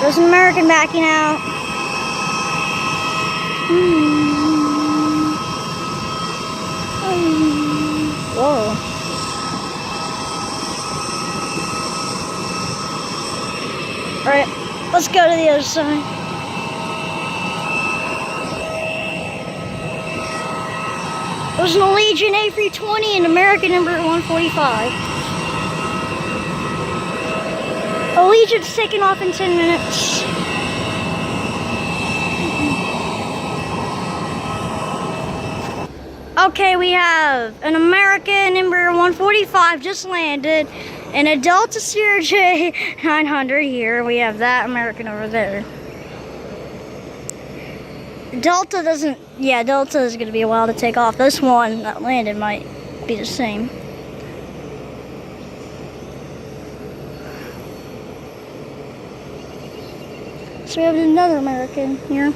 There's an American backing out. Whoa. Alright, let's go to the other side. There's an Allegiant A320 and American number 145. Allegiant's taking off in 10 minutes. Okay, we have an American number 145 just landed and a Delta Sierra J 900 here. We have that American over there. Delta doesn't, yeah, Delta is going to be a while to take off. This one that landed might be the same. So we have another American here.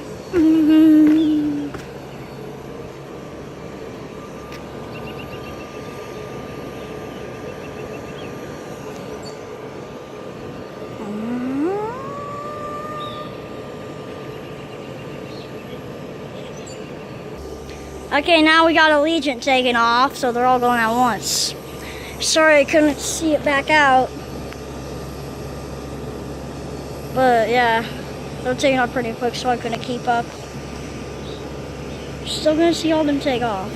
Okay, now we got Allegiant taking off, so they're all going at once. Sorry I couldn't see it back out. But yeah, they're taking off pretty quick, so I couldn't keep up. Still gonna see all of them take off.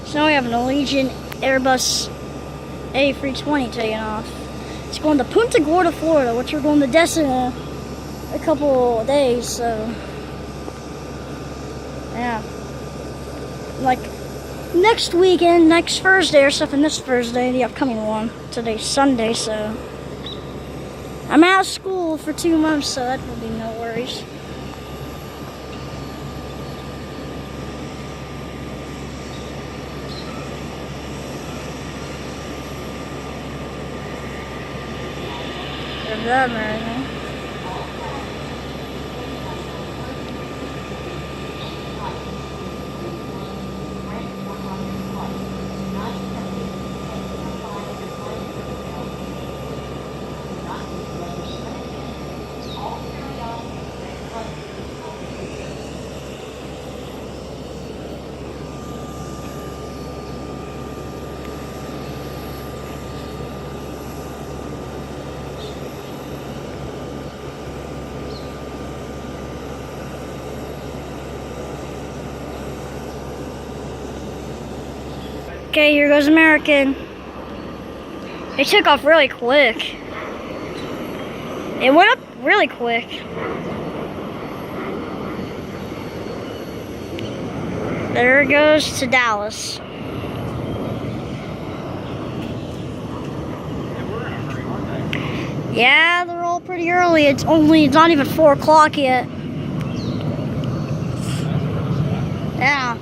So now we have an Allegiant Airbus A320 taking off. It's going to Punta Gorda, Florida, which we're going to Destin a couple of days, so yeah, like next weekend, next Thursday or something. This Thursday, the upcoming one. Today's Sunday, so I'm out of school for 2 months, so that will be no worries. There's that American. Okay, here goes American. It took off really quick. It went up really quick. There it goes to Dallas. Yeah, they're all pretty early. It's not even 4 o'clock yet. Yeah.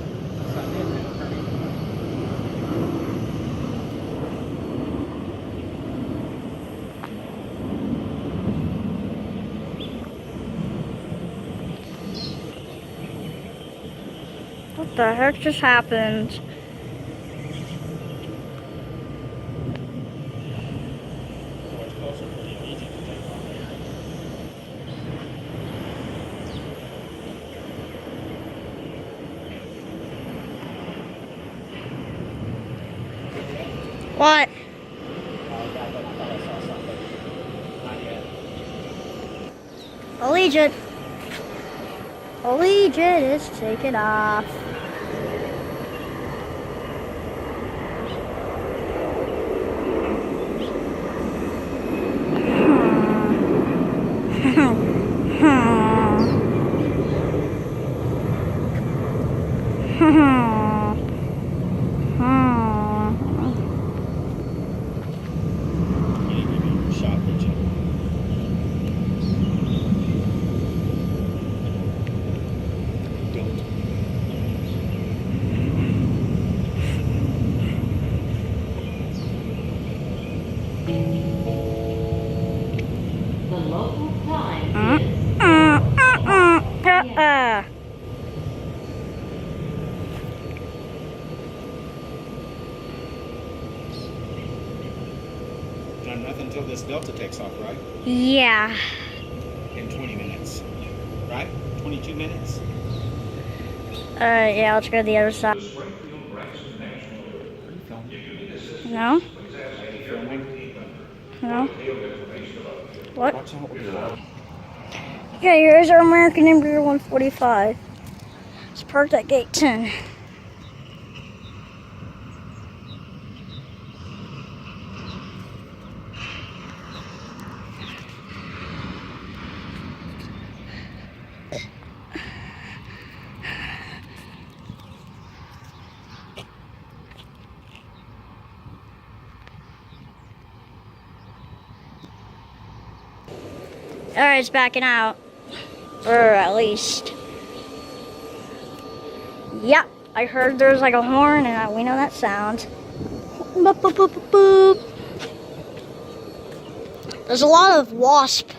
What the heck just happened? What? Allegiant. Allegiant is taking off. Now nothing until this Delta takes off, right? Yeah. In 20 minutes. Right? 22 minutes? Alright, yeah, let's go to the other side. The Springfield Branson National Airport. No? Filming? No? What? Okay, here's our American Embraer 145. It's parked at gate 10. Alright, it's backing out. Or at least. Yep, I heard there's like a horn and we know that sound. Boop, boop, boop, boop, boop. There's a lot of wasp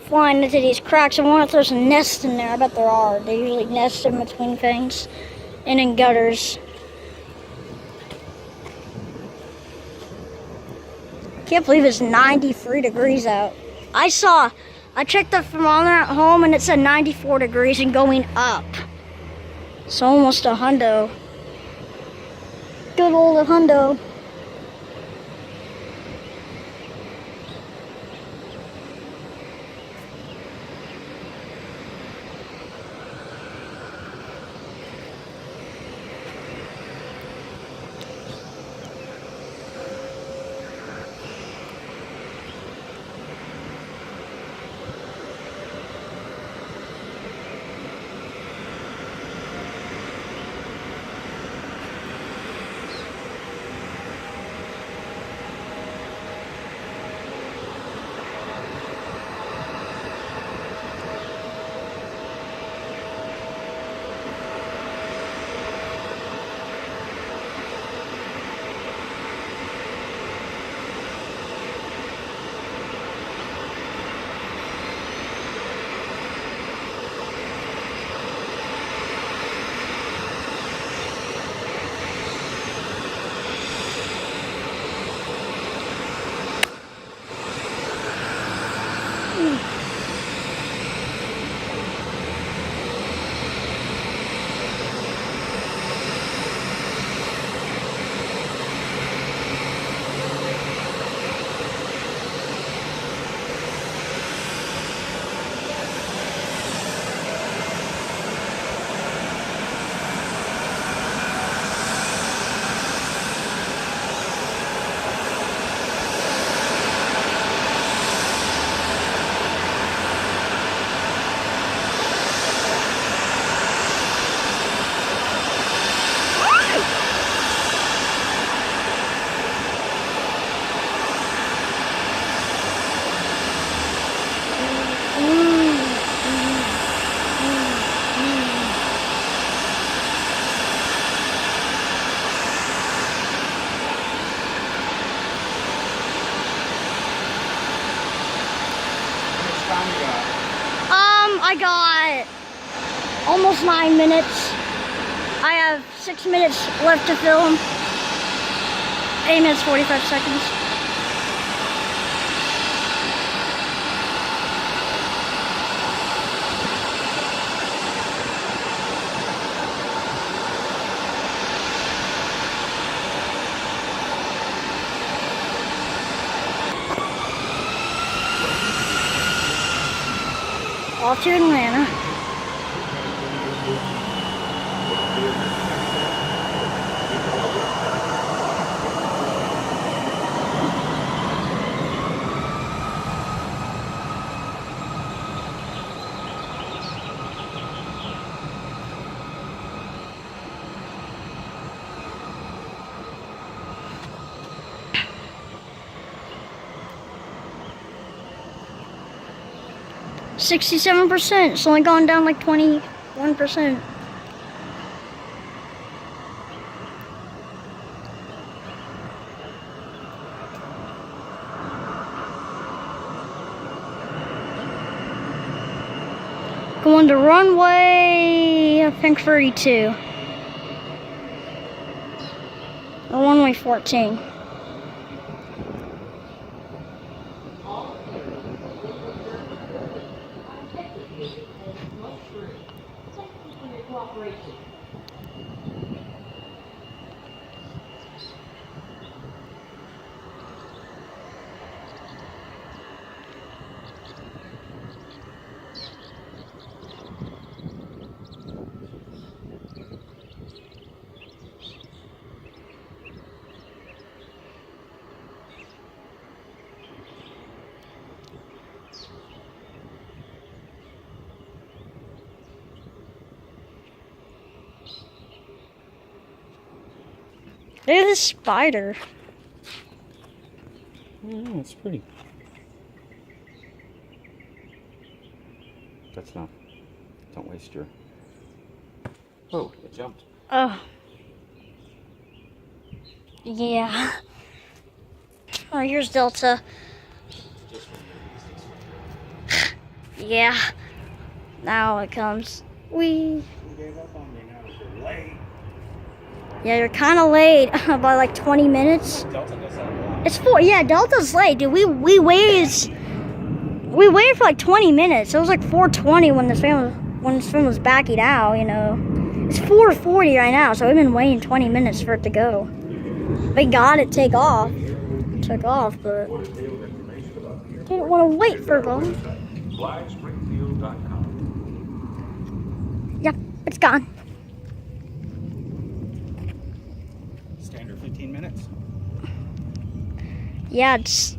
flying into these cracks. I wonder if there's a nest in there. I bet there are. They usually nest in between things and in gutters. Can't believe it's 93 degrees out. I checked the thermometer at home and it said 94 degrees and going up. So almost a hundo. Good old hundo. I got almost 9 minutes. I have 6 minutes left to film. 8 minutes, 45 seconds. Off to Atlanta. %. It's only gone down like 21%. Going to runway, I think 32. Or runway 14. Look at this spider. Oh, it's pretty. That's not. Don't waste your. Oh, it jumped. Oh. Yeah. Oh, here's Delta. Yeah. Now it comes. You gave up on me now. You're late. Yeah, you're kind of late by like 20 minutes. Delta does that a lot. It's 4. Yeah, Delta's late, dude. We waited for like 20 minutes. It was like 4:20 when this film was backing out. You know, it's 4:40 right now, so we've been waiting 20 minutes for it to go. We got it took off, but didn't want to wait for long. Yep, it's gone. Standard 15 minutes. Yeah, it's